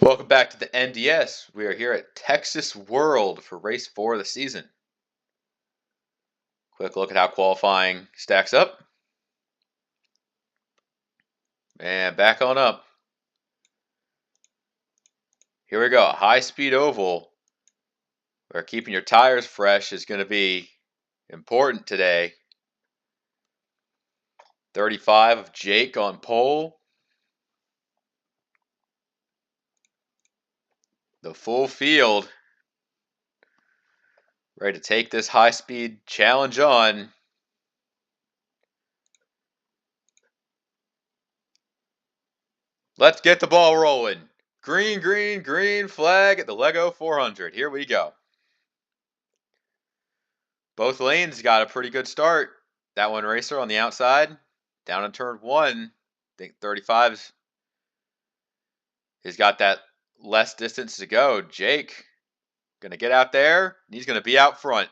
Welcome back to the NDS. We are here at Texas World for race 4 of the season. Quick look at how qualifying stacks up. And back on up. Here we go. High speed oval, where keeping your tires fresh is going to be important today. 35 of Jake on pole. The full field ready to take this high speed challenge on. Let's get the ball rolling. Green, green, green flag at the Lego 400. Here we go. Both lanes got a pretty good start. That one racer on the outside, down in turn 1. I think 35's. He's got that less distance to go. Jake gonna get out there. He's gonna be out front.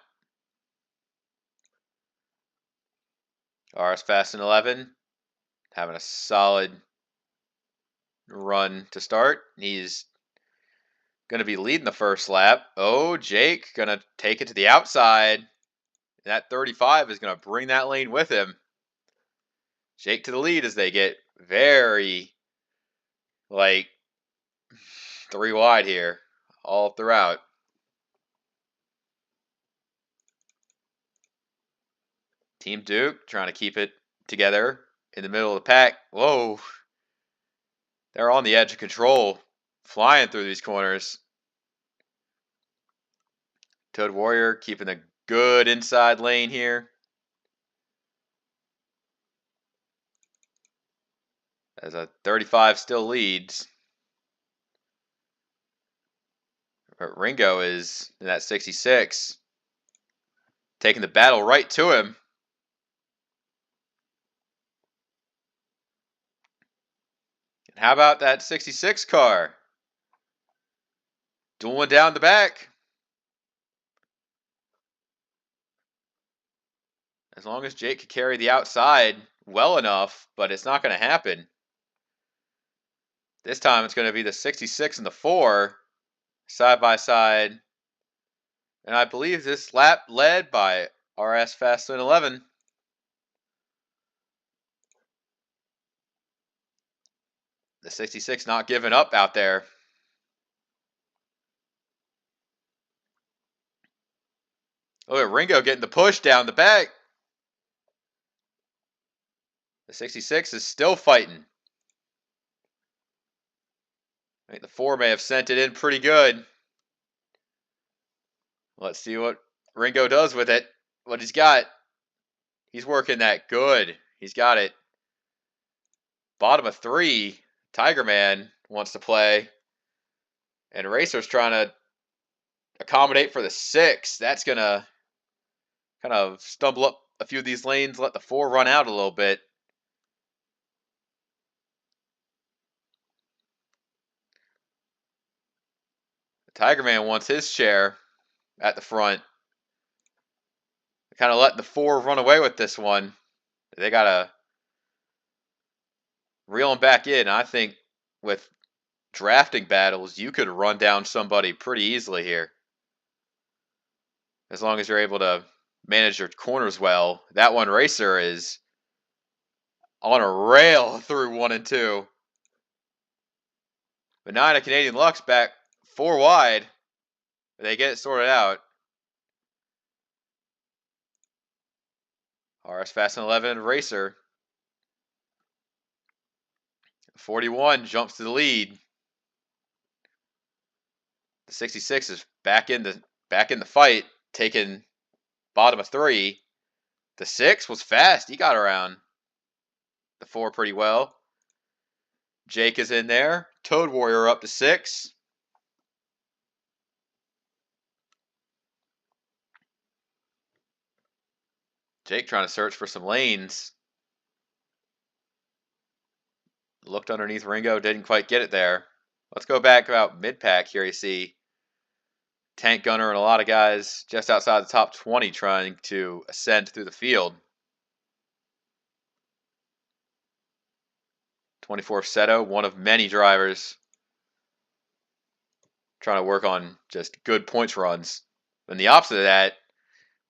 RS Fast and 11 having a solid run to start. He's gonna be leading the first lap. Oh, Jake gonna take it to the outside. That 35 is gonna bring that lane with him. Jake to the lead as they get very, 3 wide here, all throughout. Team Duke trying to keep it together in the middle of the pack. Whoa. They're on the edge of control, flying through these corners. Toad Warrior keeping a good inside lane here. As a 35 still leads. But Ringo is in that 66. Taking the battle right to him. And how about that 66 car? Dueling down the back. As long as Jake could carry the outside well enough, but it's not going to happen. This time it's going to be the 66 and the 4 side by side. And I believe this lap led by RS Fast Lane 11. The 66 not giving up out there. Look at Ringo getting the push down the back. The 66 is still fighting. I think the 4 may have sent it in pretty good. Let's see what Ringo does with it. What he's got. He's working that good. He's got it. Bottom of 3. Tiger Man wants to play. And Racer's trying to accommodate for the 6. That's going to kind of stumble up a few of these lanes, let the 4 run out a little bit. The Tiger Man wants his share at the front. Kind of letting the 4 run away with this one. They got to reel him back in. I think with drafting battles, you could run down somebody pretty easily here. As long as you're able to manage your corners well. That one racer is on a rail through 1 and 2. But 9 of Canadian Lux back 4 wide. They get it sorted out. RS Fast and 11 racer. 41 jumps to the lead. The 66 is back in the fight, taking bottom of 3. The 6 was fast. He got around the 4 pretty well. Jake is in there. Toad Warrior up to 6. Jake trying to search for some lanes. Looked underneath Ringo, didn't quite get it there. Let's go back about mid-pack here. You see Tank Gunner and a lot of guys just outside the top 20 trying to ascend through the field. 24 Seto, one of many drivers trying to work on just good points runs. And the opposite of that,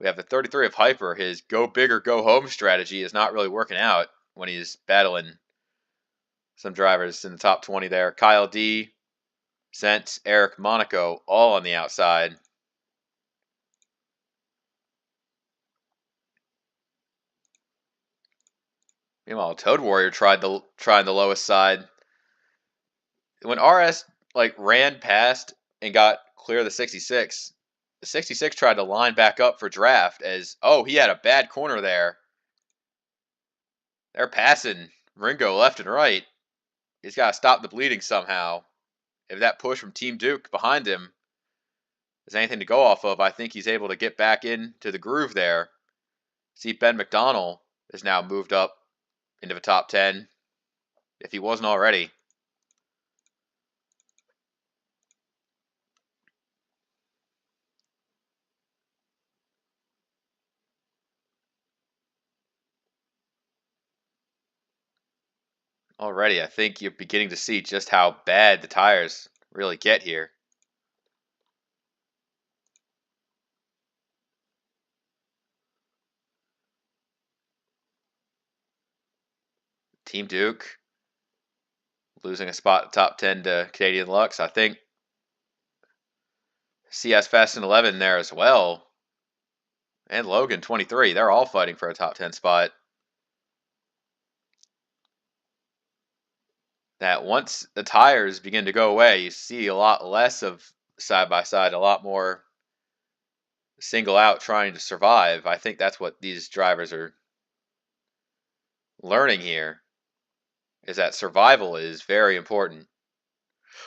we have the 33 of Hyper. His go big or go home strategy is not really working out when he's battling some drivers in the top 20 there. Kyle D, Sent, Eric, Monaco, all on the outside. Meanwhile, Toad Warrior tried the lowest side. When RS ran past and got clear of the 66, the 66 tried to line back up for draft as he had a bad corner there. They're passing Ringo left and right. He's got to stop the bleeding somehow. If that push from Team Duke behind him is anything to go off of, I think he's able to get back into the groove there. See, Ben McDonnell is now moved up into the top 10, if he wasn't already. Already, I think you're beginning to see just how bad the tires really get here. Team Duke losing a spot top 10 to Canadian Lux. I think CS Fast and 11 there as well. And Logan 23. They're all fighting for a top 10 spot. That once the tires begin to go away, you see a lot less of side by side, a lot more single out trying to survive. I think that's what these drivers are learning here, is that survival is very important.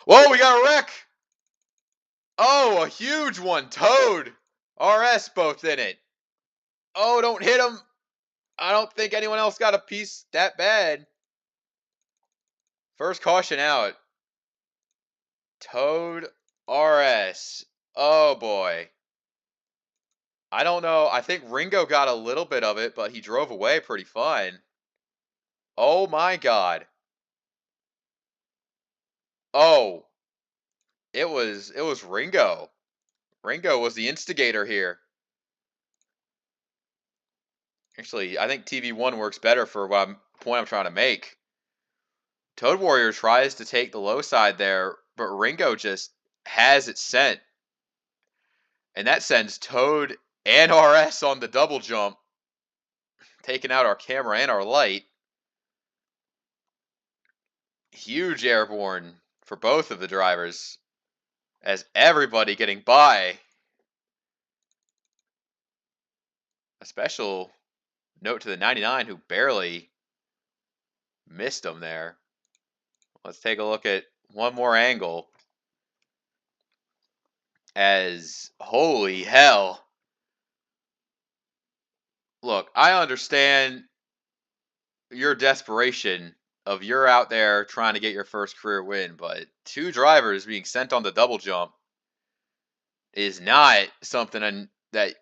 Whoa, we got a wreck! Oh, a huge one. Toad, RS both in it. Oh, don't hit him. I don't think anyone else got a piece that bad. First caution out. Toad, RS. Oh, boy. I don't know. I think Ringo got a little bit of it, but he drove away pretty fine. Oh, my God. Oh. It was Ringo. Ringo was the instigator here. Actually, I think TV1 works better for what point I'm trying to make. Toad Warrior tries to take the low side there, but Ringo just has it sent. And that sends Toad and RS on the double jump, taking out our camera and our light. Huge airborne for both of the drivers, as everybody getting by. A special note to the 99 who barely missed him there. Let's take a look at one more angle. As holy hell. Look, I understand your desperation of you're out there trying to get your first career win, but two drivers being sent on the double jump is not something that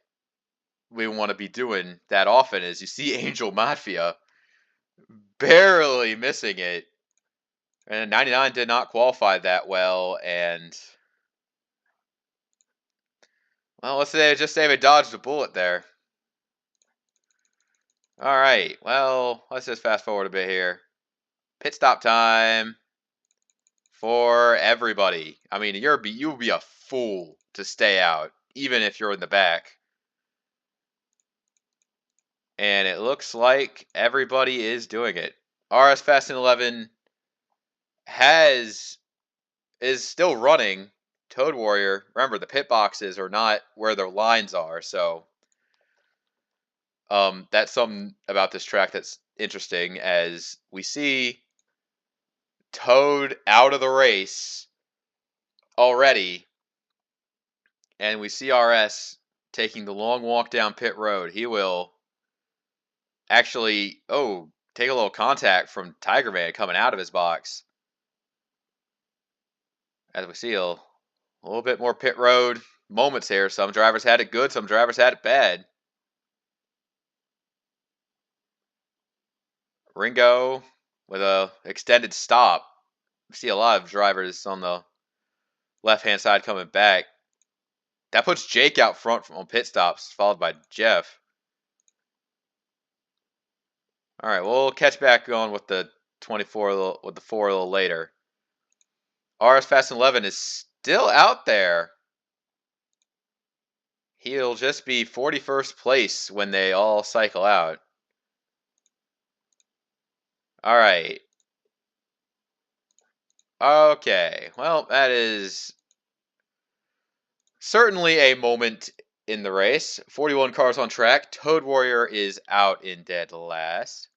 we want to be doing that often. As you see Angel Mafia barely missing it, and 99 did not qualify that well, and well, let's say they dodged a bullet there. All right, well, let's just fast forward a bit here. Pit stop time for everybody. I mean, you'll be a fool to stay out, even if you're in the back. And it looks like everybody is doing it. RS Fast and 11 is still running. Toad Warrior, remember the pit boxes are not where their lines are, so that's something about this track that's interesting, as we see Toad out of the race already, and we see RS taking the long walk down pit road. He will actually, take a little contact from Tiger Man coming out of his box. As we see a little bit more pit road moments here. Some drivers had it good, some drivers had it bad. Ringo with a extended stop. We see a lot of drivers on the left-hand side coming back. That puts Jake out front on pit stops, followed by Jeff. All right, we'll catch back on with the 24 with the 4 a little later. RS Fast 11 is still out there. He'll just be 41st place when they all cycle out. All right. Okay. Well, that is certainly a moment in the race. 41 cars on track. Toad Warrior is out in dead last.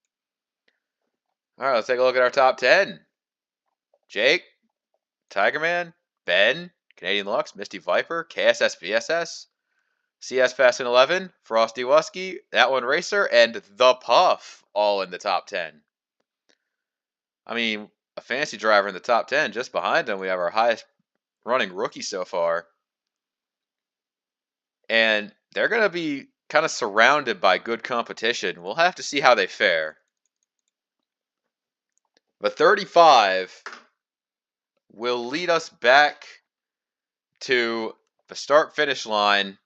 All right, let's take a look at our top 10. Jake, Tigerman, Ben, Canadian Lux, Misty Viper, KSS BSS, CS Fast and 11, Frosty Wusky, That One Racer, and The Puff all in the top 10. I mean, a fancy driver in the top 10. Just behind him, we have our highest running rookie so far. And they're going to be kind of surrounded by good competition. We'll have to see how they fare. But 35 will lead us back to the start-finish line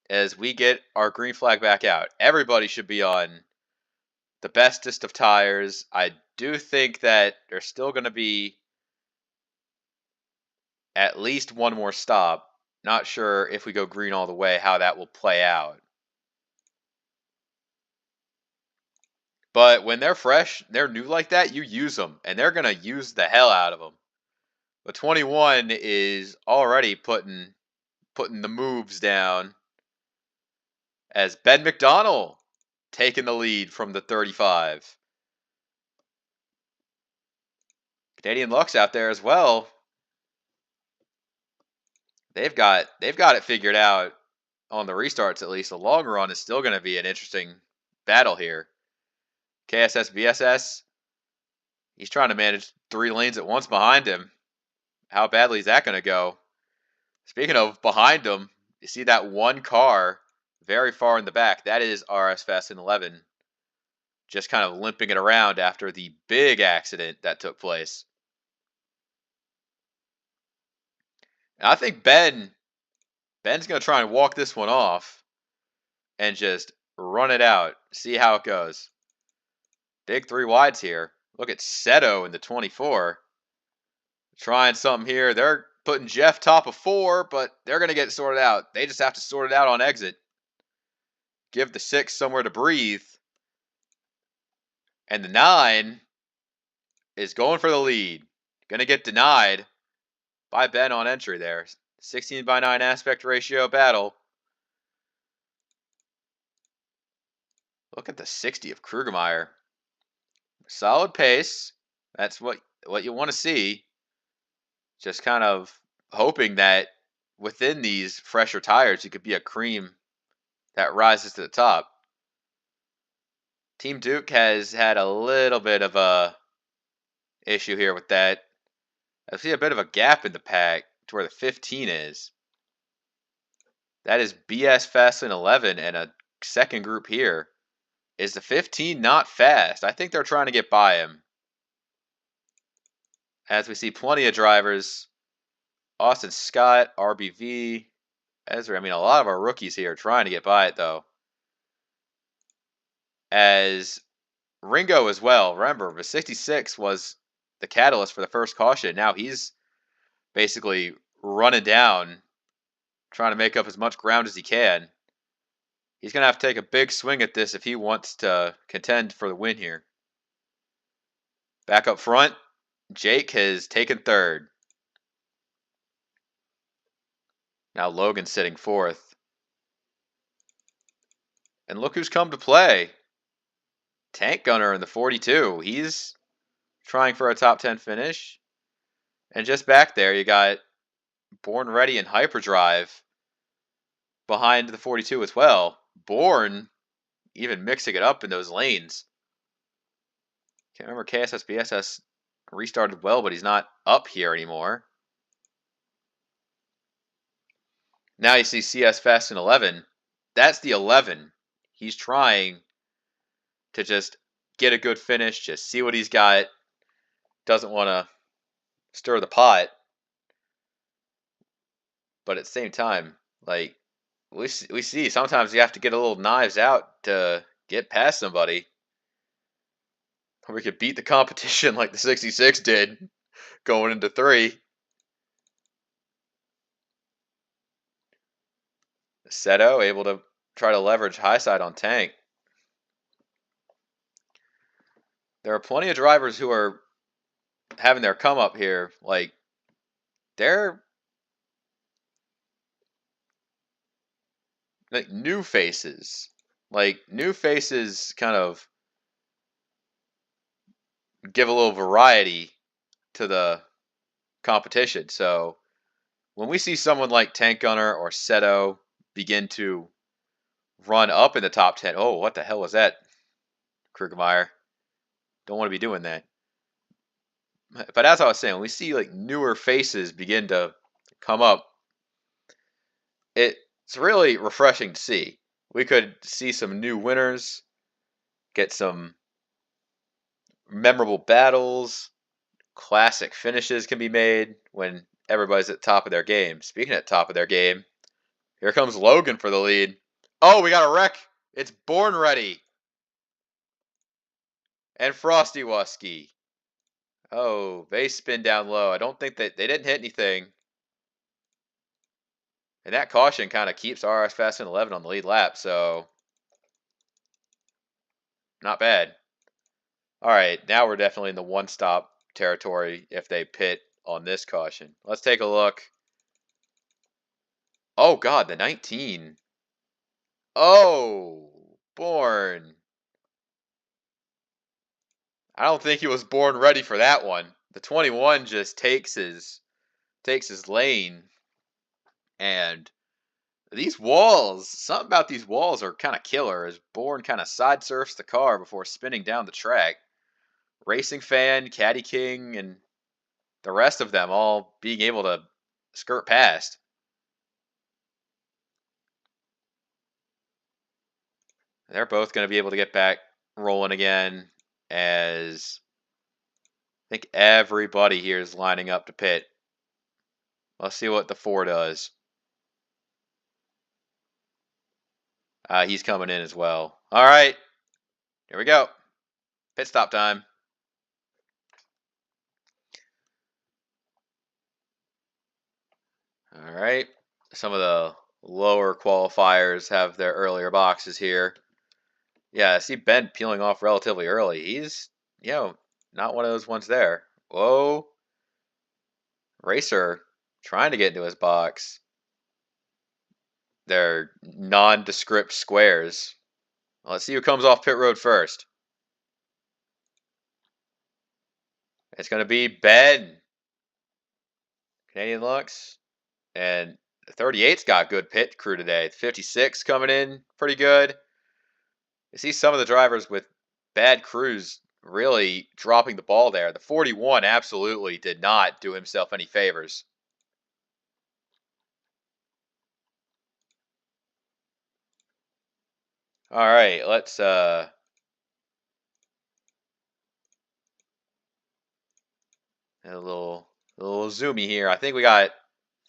as we get our green flag back out. Everybody should be on the bestest of tires. I do think that there's still going to be at least one more stop. Not sure if we go green all the way how that will play out. But when they're fresh, they're new like that, you use them. And they're going to use the hell out of them. The 21 is already putting the moves down as Ben McDonald taking the lead from the 35. Canadian Lux out there as well. They've got it figured out on the restarts at least. The long run is still going to be an interesting battle here. KSS BSS, he's trying to manage 3 lanes at once behind him. How badly is that going to go? Speaking of behind him, you see that one car very far in the back. That is RS Fast and 11. Just kind of limping it around after the big accident that took place. And I think Ben's going to try and walk this one off and just run it out. See how it goes. Big 3 wides here. Look at Seto in the 24. Trying something here. They're putting Jeff top of 4, but they're going to get it sorted out. They just have to sort it out on exit. Give the 6 somewhere to breathe. And the 9 is going for the lead. Going to get denied by Ben on entry there. 16:9 aspect ratio battle. Look at the 60 of Krugermeyer. Solid pace. That's what you want to see. Just kind of hoping that within these fresher tires, you could be a cream that rises to the top. Team Duke has had a little bit of a issue here with that. I see a bit of a gap in the pack to where the 15 is. That is BS Fast and 11 and a second group here. Is the 15 not fast? I think they're trying to get by him. As we see plenty of drivers. Austin Scott, RBV, Ezra. I mean, a lot of our rookies here are trying to get by it, though. As Ringo as well. Remember, the 66 was the catalyst for the first caution. Now he's basically running down, trying to make up as much ground as he can. He's going to have to take a big swing at this if he wants to contend for the win here. Back up front, Jake has taken 3rd. Now Logan's sitting 4th. And look who's come to play. Tank Gunner in the 42. He's trying for a top 10 finish. And just back there, you got Born Ready and Hyperdrive behind the 42 as well. Born even mixing it up in those lanes. Can't remember KSS BSS restarted well, but he's not up here anymore. Now you see CS Fast and 11. That's the 11. He's trying to just get a good finish, just see what he's got. Doesn't want to stir the pot. but at the same time, like we see sometimes you have to get a little knives out to get past somebody. Or we could beat the competition like the 66 did going into 3. Seto able to try to leverage high side on tank. There are plenty of drivers who are having their come up here. Like, they're like new faces. Like, new faces kind of give a little variety to the competition. So, when we see someone like Tank Gunner or Seto begin to run up in the top 10, oh, what the hell was that, Krugermeyer? Don't want to be doing that. But as I was saying, when we see like newer faces begin to come up, it's really refreshing to see. We could see some new winners, get some memorable battles, classic finishes can be made when everybody's at the top of their game. Speaking at the top of their game, here comes Logan for the lead. Oh, we got a wreck. It's Born Ready. And Frosty Wusky. Oh, base spin down low. I don't think that they didn't hit anything. And that caution kind of keeps RS Fast and 11 on the lead lap, so not bad. All right, now we're definitely in the one-stop territory if they pit on this caution. Let's take a look. Oh, God, the 19. Oh, Born. I don't think he was born ready for that one. The 21 just takes his lane, and these walls, something about these walls are kind of killer. As Born kind of side surfs the car before spinning down the track. Racing Fan, Caddy King, and the rest of them all being able to skirt past. They're both going to be able to get back rolling again, as I think everybody here is lining up to pit. Let's see what the 4 does. He's coming in as well. All right, here we go. Pit stop time. All right, some of the lower qualifiers have their earlier boxes here. Yeah, I see Ben peeling off relatively early. He's, not one of those ones there. Whoa. Racer trying to get into his box. They're nondescript squares. Let's see who comes off pit road first. It's going to be Ben. Canadian Lux. And 38's got good pit crew today. 56 coming in pretty good. You see some of the drivers with bad crews really dropping the ball there. The 41 absolutely did not do himself any favors. All right, let's a little zoomy here. I think we got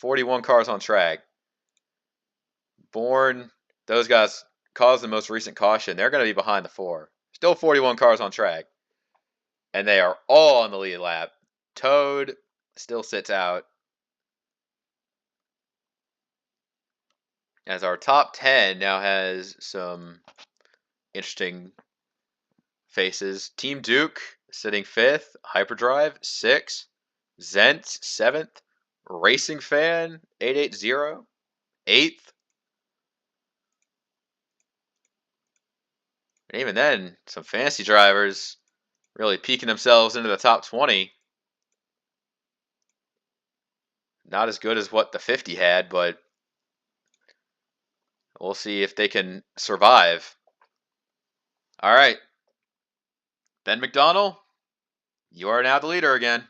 41 cars on track. Born, those guys caused the most recent caution. They're going to be behind the 4. Still 41 cars on track. And they are all on the lead lap. Toad still sits out. As our top 10 now has some interesting faces. Team Duke sitting 5th. Hyperdrive 6th. Zent 7th. Racing Fan 880 8th. And even then, some fancy drivers really peeking themselves into the top 20. Not as good as what the 50 had, but we'll see if they can survive. All right. Ben McDonald, you are now the leader again.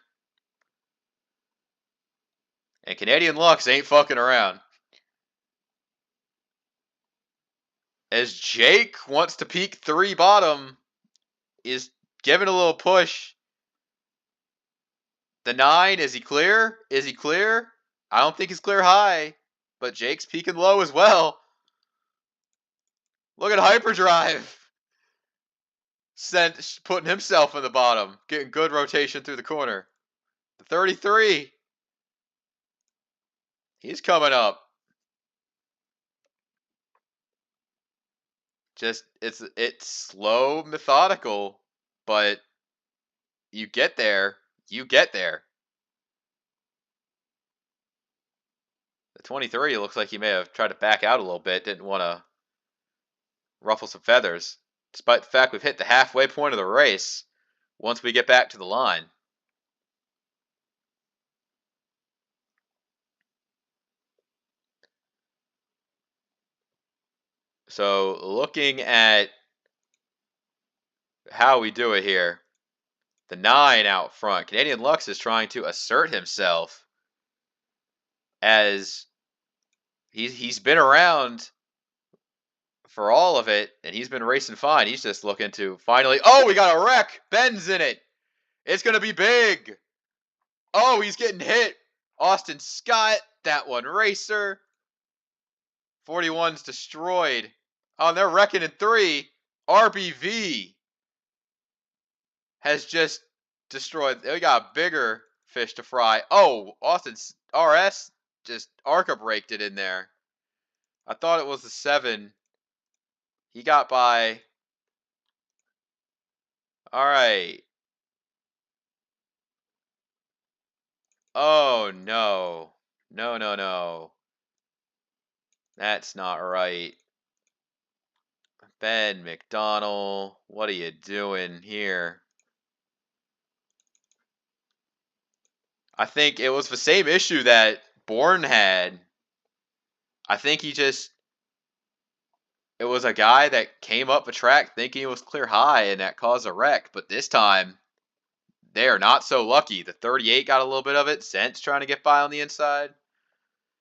And Canadian Lux ain't fucking around. As Jake wants to peek 3 bottom, is giving a little push. The 9, is he clear? Is he clear? I don't think he's clear high. but Jake's peaking low as well. Look at Hyperdrive. Putting himself in the bottom, getting good rotation through the corner. The 33. He's coming up. Just it's slow, methodical, but you get there. You get there. The 23 looks like he may have tried to back out a little bit. Didn't want to ruffle some feathers. Despite the fact we've hit the halfway point of the race once we get back to the line. So looking at how we do it here, the 9 out front, Canadian Lux is trying to assert himself as he's been around for all of it, and he's been racing fine. He's just looking to finally, oh, we got a wreck. Ben's in it. It's going to be big. Oh, he's getting hit. Austin Scott, that one racer. 41's destroyed. Oh, and they're wrecking in 3. RBV has just destroyed. They got bigger fish to fry. Oh, Austin's RS just Arca braked it in there. I thought it was the 7. He got by. All right. Oh, no. No, no, no. That's not right. Ben McDonald, what are you doing here? I think it was the same issue that Bourne had. I think it was a guy that came up the track thinking it was clear high and that caused a wreck. But this time, they are not so lucky. The 38 got a little bit of it. Zent's trying to get by on the inside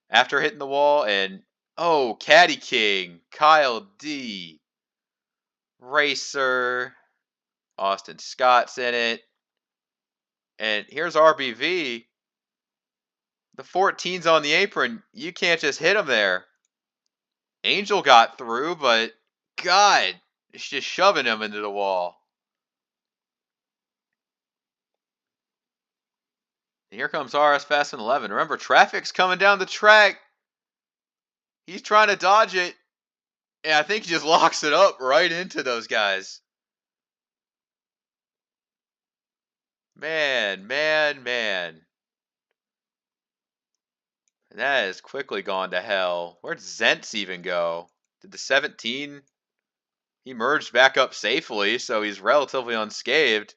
after hitting the wall. And, oh, Caddy King, Kyle D. Racer. Austin Scott's in it. And here's RBV. The 14's on the apron. You can't just hit him there. Angel got through, but God, it's just shoving him into the wall. And here comes RS Fast and 11. Remember, traffic's coming down the track. He's trying to dodge it. And I think he just locks it up right into those guys. Man, man, man. And that has quickly gone to hell. Where'd Zentz even go? Did the 17? He merged back up safely, so he's relatively unscathed.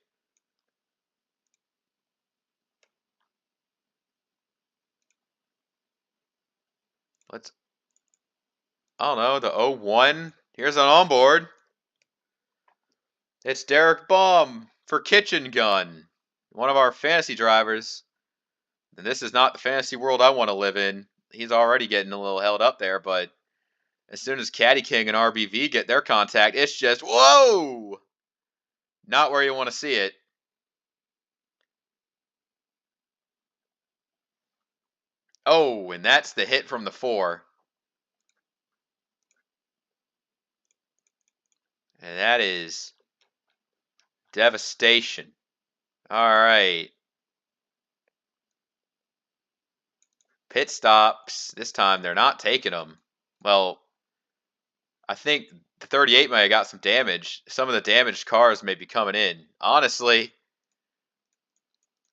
I don't know, the 01. Here's an onboard. It's Derek Baum for Kitchen Gun, one of our fantasy drivers. And this is not the fantasy world I want to live in. He's already getting a little held up there, but as soon as Caddy King and RBV get their contact, it's just, whoa! Not where you want to see it. Oh, and that's the hit from the 4. And that is devastation. All right. Pit stops. This time they're not taking them. Well, I think the 38 may have got some damage. Some of the damaged cars may be coming in. Honestly,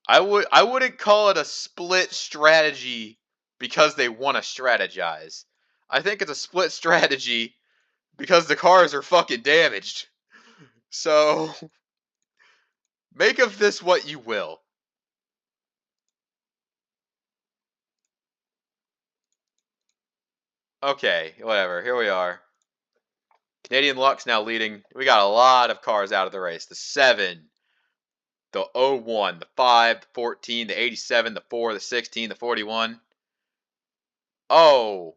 I wouldn't call it a split strategy because they want to strategize. I think it's a split strategy because the cars are fucking damaged. So, make of this what you will. Okay, whatever. Here we are. Canadian Lux now leading. We got a lot of cars out of the race. The 7, the 01, the 5, the 14, the 87, the 4, the 16, the 41. Oh,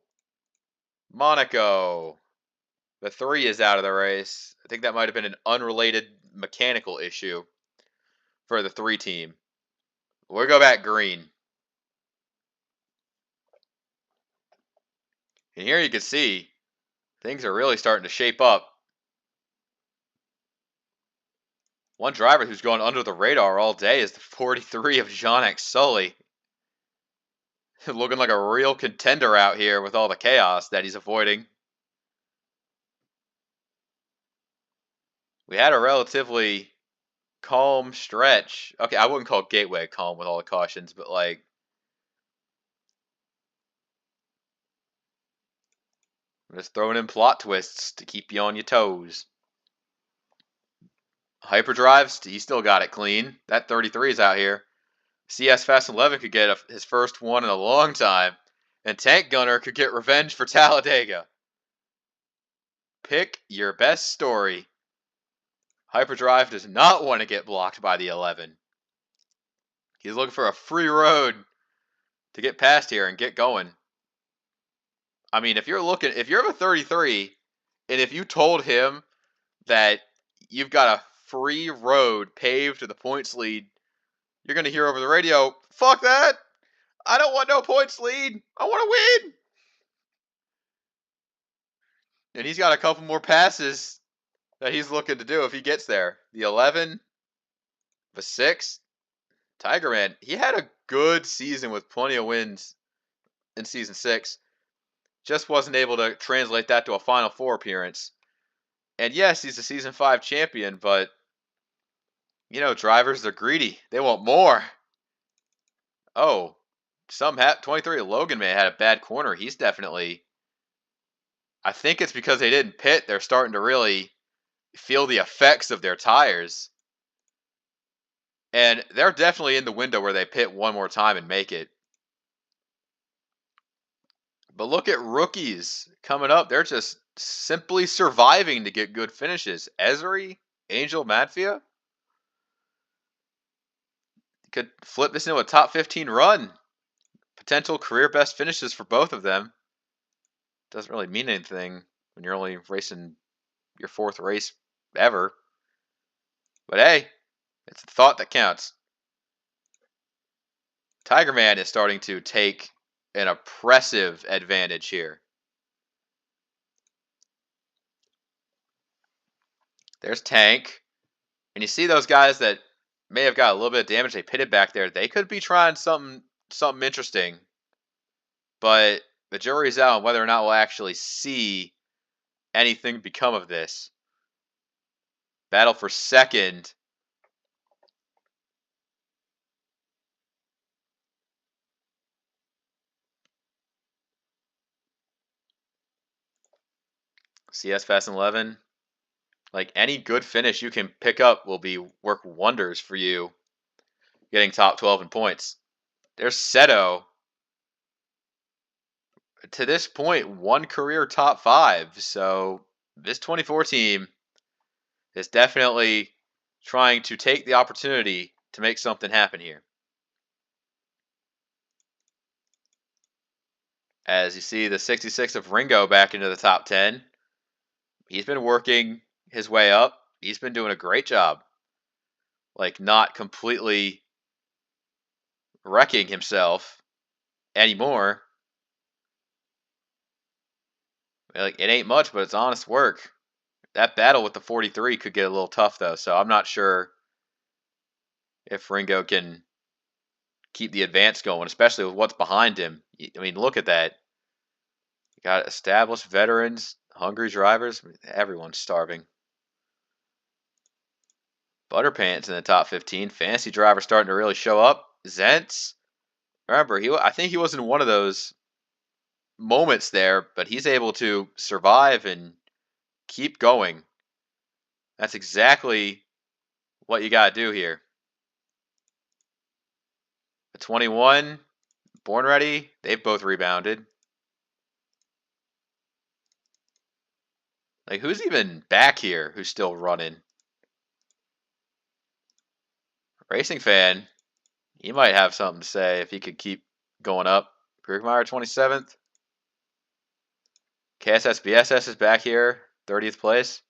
Monaco. The 3 is out of the race. I think that might have been an unrelated mechanical issue for the 3 team. We'll go back green. And here you can see things are really starting to shape up. One driver who's gone under the radar all day is the 43 of Jonik Sully. Looking like a real contender out here with all the chaos that he's avoiding. We had a relatively calm stretch. Okay, I wouldn't call Gateway calm with all the cautions, but like, I'm just throwing in plot twists to keep you on your toes. Hyperdrives, he still got it clean. That 33 is out here. CS Fast 11 could get his first one in a long time. And Tank Gunner could get revenge for Talladega. Pick your best story. Hyperdrive does not want to get blocked by the 11. He's looking for a free road to get past here and get going. I mean, if you're a 33, and if you told him that you've got a free road paved to the points lead, you're going to hear over the radio, fuck that! I don't want no points lead! I want to win! And he's got a couple more passes that he's looking to do if he gets there. The 11, the 6, Tiger Man, he had a good season with plenty of wins in Season 6. Just wasn't able to translate that to a Final Four appearance. And yes, he's a Season 5 champion, but, you know, drivers, they're greedy. They want more. Oh, 23 Logan May had a bad corner. He's definitely... I think it's because they didn't pit. They're starting to really feel the effects of their tires. And they're definitely in the window where they pit one more time and make it. But look at rookies coming up. They're just simply surviving to get good finishes. Esri, Angel Madfia could flip this into a top 15 run. Potential career best finishes for both of them. Doesn't really mean anything when you're only racing your 4th race ever. But hey, it's the thought that counts. Tiger Man is starting to take an oppressive advantage here. There's Tank. And you see those guys that may have got a little bit of damage. They pitted back there. They could be trying something interesting. But the jury's out on whether or not we'll actually see anything become of this. Battle for second. CS Fast 11. Like, any good finish you can pick up will work wonders for you getting top 12 in points. There's Seto. To this point, one career top 5. So this 24 team is definitely trying to take the opportunity to make something happen here. As you see the 66 of Ringo back into the top 10. He's been working his way up. He's been doing a great job. Like, not completely wrecking himself anymore. Like, it ain't much, but it's honest work. That battle with the 43 could get a little tough, though, so I'm not sure if Ringo can keep the advance going, especially with what's behind him. I mean, look at that. You got established veterans, hungry drivers. Everyone's starving. Butterpants in the top 15. Fantasy driver starting to really show up. Zentz. Remember, I think he was in one of those moments there, but he's able to survive and keep going. That's exactly what you got to do here. The 21, Born Ready, they've both rebounded. Like, who's even back here who's still running? Racing Fan, he might have something to say if he could keep going up. Krugmeyer 27th. KSS BSS is back here, 30th place.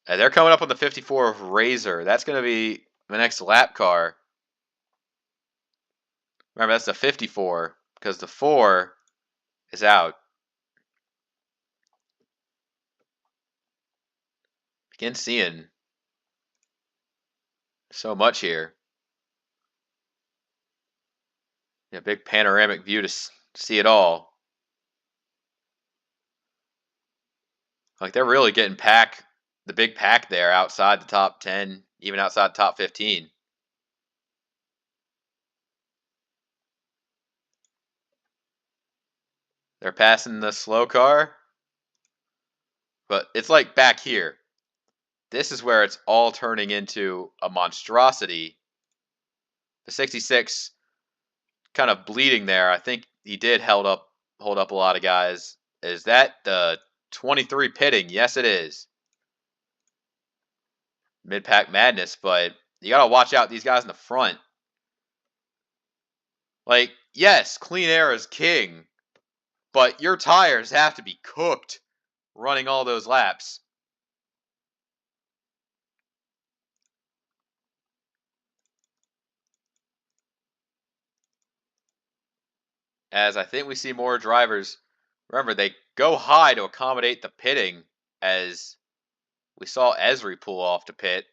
And they're coming up on the 54 of Razor. That's going to be the next lap car. Remember, that's the 54, because the 4 is out. Begin seeing so much here. Yeah, big panoramic view to see it all. Like they're really getting the big pack there outside the top 10, even outside the top 15. They're passing the slow car, but it's like back here. This is where it's all turning into a monstrosity. The 66 kind of bleeding there. I think he did hold up a lot of guys. Is that the 23 pitting? Yes, it is. Mid-pack madness, but you got to watch out these guys in the front. Like, yes, clean air is king, but your tires have to be cooked running all those laps. As I think we see more drivers. Remember, they go high to accommodate the pitting, as we saw Esri pull off to pit.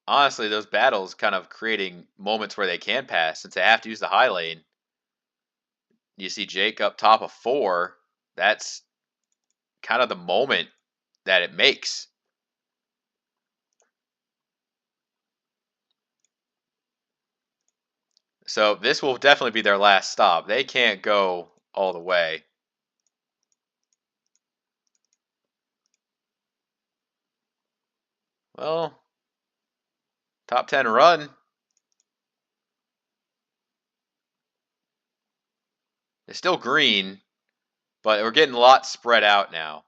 Honestly, those battles kind of creating moments where they can pass since they have to use the high lane. You see Jake up top of 4. That's kind of the moment that it makes. So this will definitely be their last stop. They can't go all the way. Well, top 10 run. It's still green, but we're getting a lot spread out now.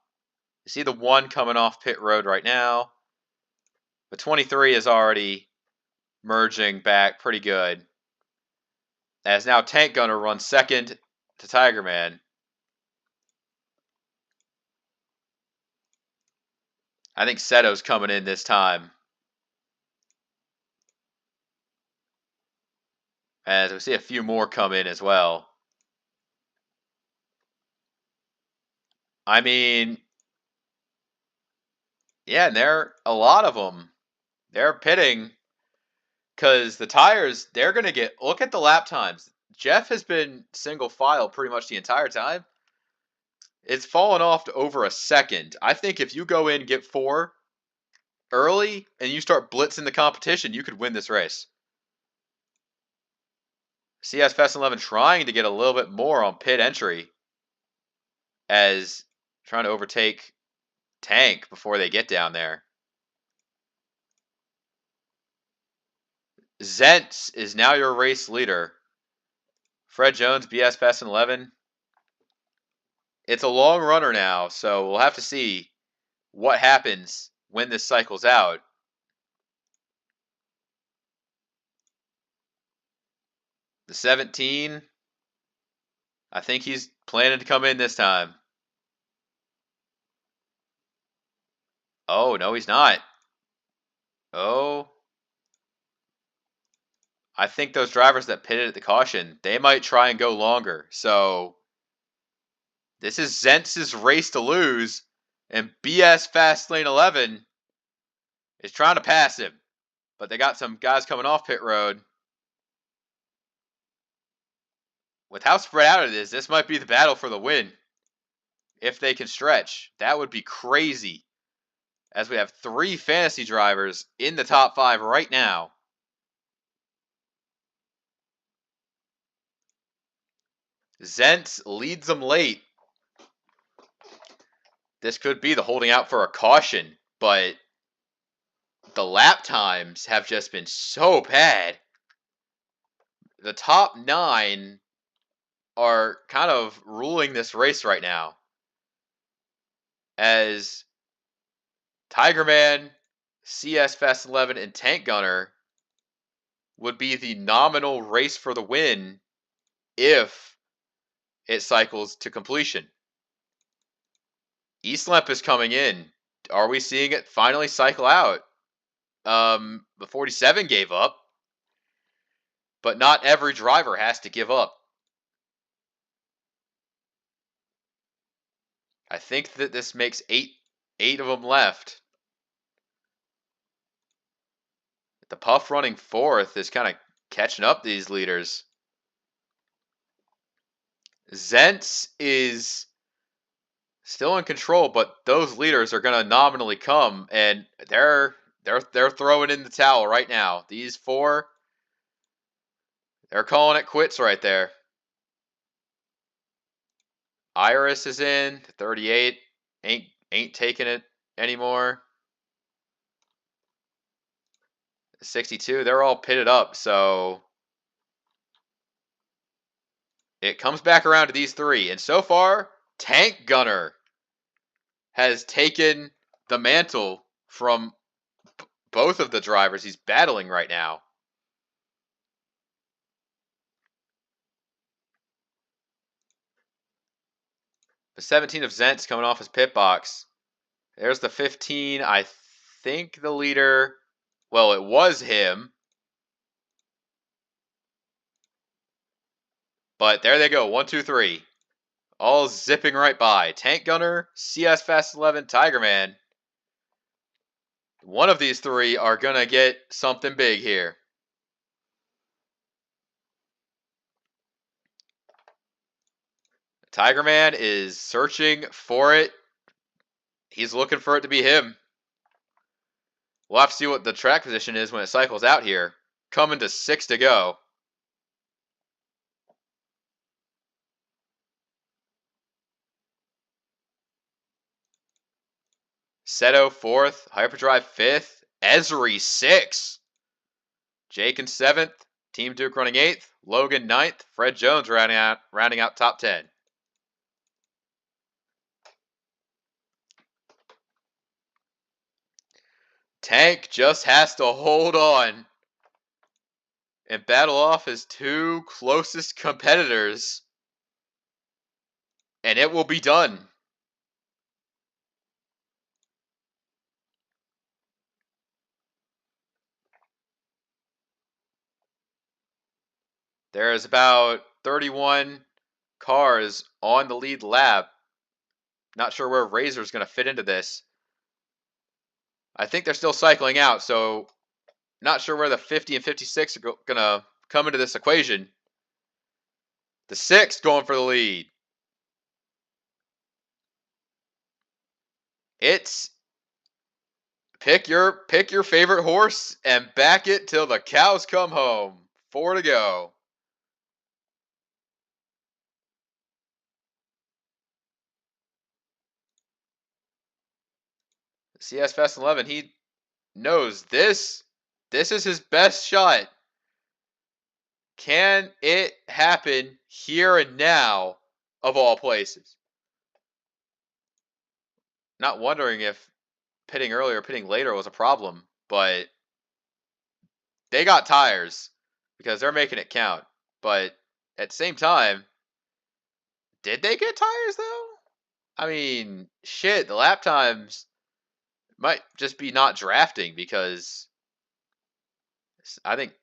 You see the 1 coming off pit road right now. The 23 is already merging back pretty good. As now Tank Gunner runs second to Tiger Man. I think Seto's coming in this time. As we see a few more come in as well. I mean, yeah, and a lot of them. They're pitting because the tires, they're going to look at the lap times. Jeff has been single file pretty much the entire time. It's fallen off to over a second. I think if you go in, get 4 early, and you start blitzing the competition, you could win this race. CS Fast 11 trying to get a little bit more on pit entry as trying to overtake Tank before they get down there. Zentz is now your race leader. Fred Jones, BS Fast 11. It's a long runner now, so we'll have to see what happens when this cycles out. The 17, I think he's planning to come in this time. Oh, no, he's not. Oh. I think those drivers that pitted at the caution, they might try and go longer. So this is Zentz's race to lose, and BS Fast Lane 11 is trying to pass him. But they got some guys coming off pit road. With how spread out it is, this might be the battle for the win. If they can stretch, that would be crazy. As we have 3 fantasy drivers in the top 5 right now. Zentz leads them late. This could be the holding out for a caution, but the lap times have just been so bad. The top 9 are kind of ruling this race right now. As Tiger Man, CS Fast 11, and Tank Gunner would be the nominal race for the win if it cycles to completion. Eastlamp is coming in. Are we seeing it finally cycle out? The 47 gave up. but not every driver has to give up. I think that this makes eight of them left. The Puff running fourth is kind of catching up these leaders. Zentz is still in control, but those leaders are going to nominally come, and they're throwing in the towel right now. These four, they're calling it quits right there. Iris is in 38, ain't taking it anymore. 62, they're all pitted up, so it comes back around to these three, and so far, Tank Gunner has taken the mantle from both of the drivers he's battling right now. The 17 of Zentz coming off his pit box. There's the 15. I think the leader, well, it was him. But there they go. 1, 2, 3. All zipping right by. Tank Gunner, CS Fast 11, Tiger Man. One of these three are going to get something big here. Tiger Man is searching for it. He's looking for it to be him. We'll have to see what the track position is when it cycles out here. Coming to 6 to go. Seto 4th, Hyperdrive 5th, Esri 6th, Jake in 7th, Team Duke running 8th, Logan 9th, Fred Jones rounding out top 10. Tank just has to hold on and battle off his two closest competitors, and it will be done. There's about 31 cars on the lead lap. Not sure where Razor's going to fit into this. I think they're still cycling out, so not sure where the 50 and 56 are going to come into this equation. The 6 going for the lead. It's pick your favorite horse and back it till the cows come home. 4 to go. CS Fest 11, he knows this is his best shot. Can it happen here and now, of all places? Not wondering if pitting earlier, pitting later was a problem, but they got tires because they're making it count. But at the same time, did they get tires though? I mean, shit, the lap times might just be not drafting because I think,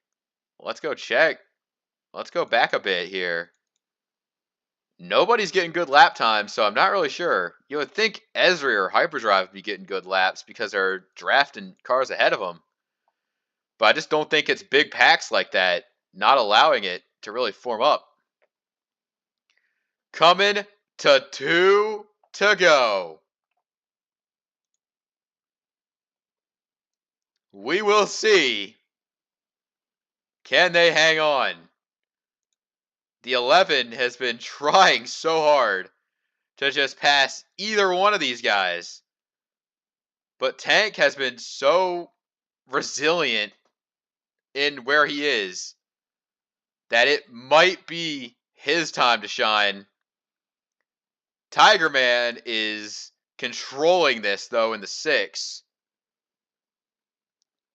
let's go check. Let's go back a bit here. Nobody's getting good lap times, so I'm not really sure. You would think Esri or Hyperdrive would be getting good laps because they're drafting cars ahead of them. But I just don't think it's big packs like that, not allowing it to really form up. Coming to 2 to go. We will see. Can they hang on? The 11 has been trying so hard to just pass either one of these guys. But Tank has been so resilient in where he is that it might be his time to shine. Tiger Man is controlling this, though, in the 6.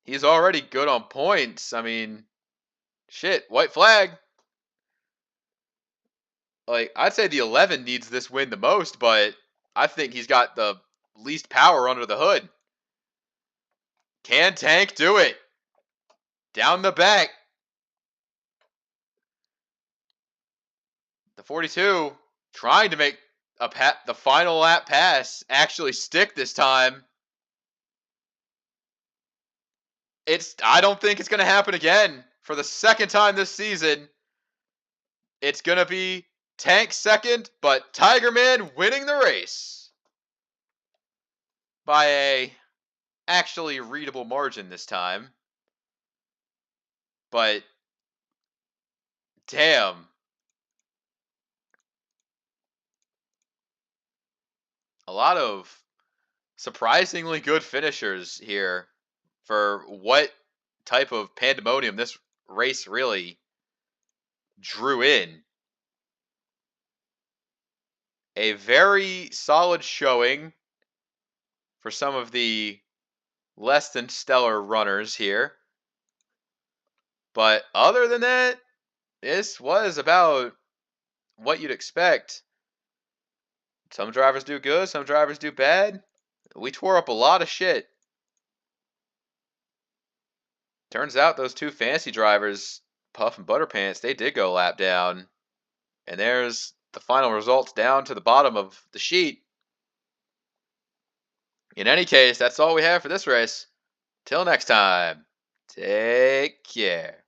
He's already good on points. I mean, shit, white flag. Like, I'd say the 11 needs this win the most, but I think he's got the least power under the hood. Can Tank do it? Down the back. 42 trying to make the final lap pass actually stick this time. I don't think it's going to happen again. For the second time this season, it's going to be Tank second, but Tiger Man winning the race by a actually readable margin this time. But damn. A lot of surprisingly good finishers here for what type of pandemonium this race really drew in. A very solid showing for some of the less than stellar runners here. But other than that, this was about what you'd expect. Some drivers do good, some drivers do bad. We tore up a lot of shit. Turns out those two fancy drivers, Puff and Butterpants, they did go lap down. And there's the final results down to the bottom of the sheet. In any case, that's all we have for this race. Till next time, take care.